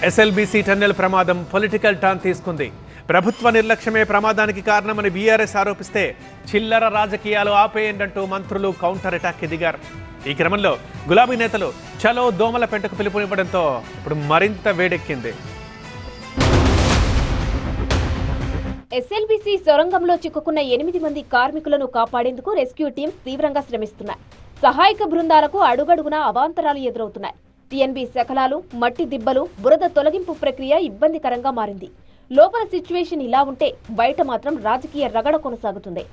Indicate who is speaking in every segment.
Speaker 1: SLBC tunnel ప్రమాదం political turn తీసుకుంది. ప్రభుత్వ నిర్లక్ష్యమే ప్రమాదానికి కారణమని బీఆర్ఎస్ ఆరోపిస్తే చిల్లర రాజకీయాలు ఆపేయండంటూ మంత్రులు కౌంటర్ అటాక్కి దిగారు. ఈ క్రమంలో గులాబీ నేతలు చలో దోమల పెంటకు పిలుపునివ్వడంతో ఇప్పుడు మరింత వేడెక్కింది.
Speaker 2: ఎస్ఎల్బీసీ సొరంగంలో చిక్కుకున్న 8 మంది కార్మికులను కాపాడేందుకు రెస్క్యూ టీమ్స్ తీవ్రంగా శ్రమిస్తున్నాయి. సహాయక బృందాలకు అడుగడుగునా అవాంతరాలు ఎదురవుతున్నాయి. టీఎన్బీ శకలాలు, మట్టి దిబ్బలు, బురద తొలగింపు ప్రక్రియ ఇబ్బందికరంగా మారింది. లోపల సిచ్యువేషన్ ఇలా ఉంటే బయట మాత్రం రాజకీయ రగడ కొనసాగుతుంది.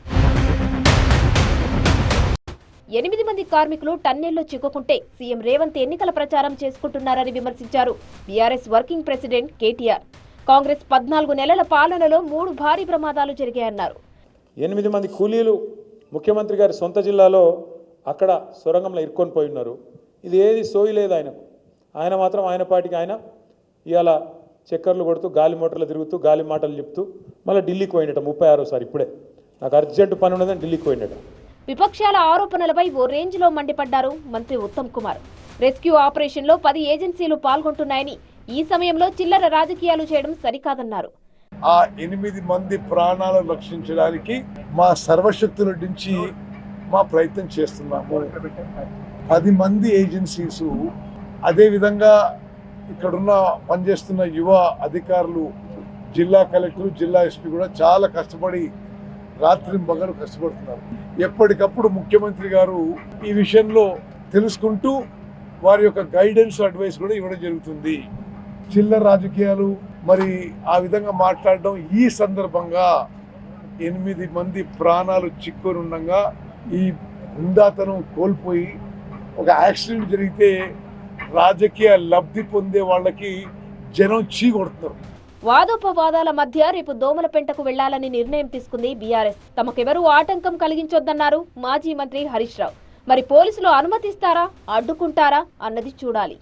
Speaker 2: 8 మంది కార్మికులు టన్నెల్లో చిక్కుకుంటే సీఎం రేవంత్ ఎన్నికల ప్రచారం చేసుకుంటున్నారని విమర్శించారు BRS working president KTR. Congress 14 నెలల పాలనలో 3 భారీ ప్రమాదాలు జరిగాయన్నారు.
Speaker 3: 8 మంది కూలీలు ముఖ్యమంత్రి గారి సొంత జిల్లాలో అక్కడ సొరంగంలో ఇరుక్కొని పోయి ఉన్నారు. ఇది ఏది సోయి లేదు ఆయనకు. ఆయన మాత్రం ఆయన పాటికి ఆయన ఇవాళ చక్కర్లు కొడుతూ గాలి మోటార్లు తిరుగుతూ గాలి మాటలు చెప్తూ మళ్ళీ ఢిల్లీకి పోయినట. 36సారి ఇప్పుడే నాకు అర్జెంటు పని ఉన్నదని ఢిల్లీకి పోయినట.
Speaker 2: విపక్షాల ఆరోపణలపై ఓ రేంజ్లో మండిపడ్డారు మంత్రి ఉత్తమ్ కుమార్. రెస్క్యూ ఆపరేషన్లో 10 ఏజెన్సీలు పాల్గొంటున్నాయని, ఈ సమయంలో చిల్లర రాజకీయాలు చేయడం సరికాదన్నారు.
Speaker 4: ఆ 8 మంది ప్రాణాలను రక్షించడానికి మా సర్వశక్తుల నుంచి మా ప్రయత్నం చేస్తున్నాము. 10 మంది ఏజెన్సీసు, అదేవిధంగా ఇక్కడున్న పనిచేస్తున్న యువ అధికారులు, జిల్లా కలెక్టర్, జిల్లా ఎస్పీ కూడా చాలా కష్టపడి రాత్రి పగలు కష్టపడుతున్నారు. ఎప్పటికప్పుడు ముఖ్యమంత్రి గారు ఈ విషయంలో తెలుసుకుంటూ వారి యొక్క గైడెన్స్, అడ్వైస్ కూడా ఇవ్వడం జరుగుతుంది. చిల్లర రాజకీయాలు మరి ఆ విధంగా మాట్లాడడం, ఈ సందర్భంగా 8 మంది ప్రాణాలు చిక్కుని ఉండగా ఈ హుందాతనం కోల్పోయి ఒక యాక్సిడెంట్ జరిగితే రాజకీయ లబ్ధి పొందే వాళ్ళకి జనం చీకొడుతున్నారు.
Speaker 2: వాదోపవాదాల మధ్య రేపు దోమలపెంటకు వెళ్లాలని నిర్ణయం తీసుకుంది బీఆర్ఎస్. తమకెవరూ ఆటంకం కలిగించొద్దన్నారు మాజీ మంత్రి హరీష్ రావు. మరి పోలీసులు అనుమతిస్తారా, అడ్డుకుంటారా అన్నది చూడాలి.